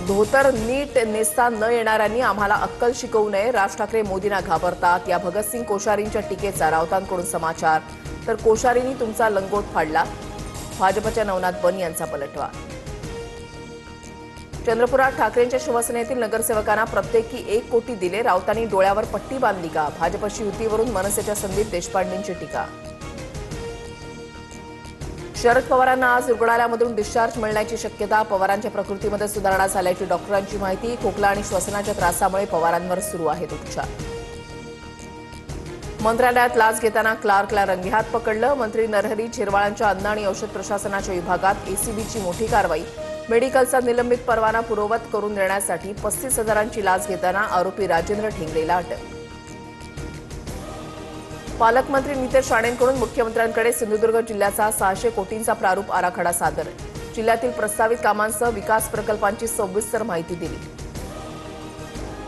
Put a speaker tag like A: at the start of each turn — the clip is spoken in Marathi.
A: धोतर नीट नेसता न येणाऱ्यांनी आम्हाला अक्कल शिकवू नये, राज ठाकरे मोदींना घाबरतात. या भगतसिंग कोश्यारींच्या टीकेचा राऊतांकडून समाचार. तर कोश्यारींनी तुमचा लंगोट फाडला, भाजपच्या नवनाथ बन यांचा पलटवार. चंद्रपुरात ठाकरेंच्या शिवसेनेतील नगरसेवकांना प्रत्येकी 1 कोटी दिले, राऊतांनी डोळ्यावर पट्टी बांधली का? भाजपशी युतीवरून मनसेच्या संदीप देशपांडेंची टीका. शरद पवारांना आज रुग्णालयामधून डिस्चार्ज मिळण्याची शक्यता. पवारांच्या प्रकृतीमध्ये सुधारणा झाल्याची डॉक्टरांची माहिती. खोकला आणि श्वसनाच्या त्रासामुळे पवारांवर सुरू आहेत उपचार. मंत्रालयात लाच घेताना क्लार्कला रंगेहात पकडलं. मंत्री नरहरी झिरवाळांच्या अन्न आणि औषध प्रशासनाच्या विभागात एसीबीची मोठी कारवाई. मेडिकलचा निलंबित परवाना पूर्ववत करून देण्यासाठी 35,000ची लाच घेताना आरोपी राजेंद्र ठेंगरेला अटक. पालकमंत्री नितेश राणेंकडून मुख्यमंत्र्यांकडे सिंधुदुर्ग जिल्ह्याचा 600 कोटींचा प्रारूप आराखडा सादर. जिल्ह्यातील प्रस्तावित कामांसह विकास प्रकल्पांची सविस्तर माहिती दिली.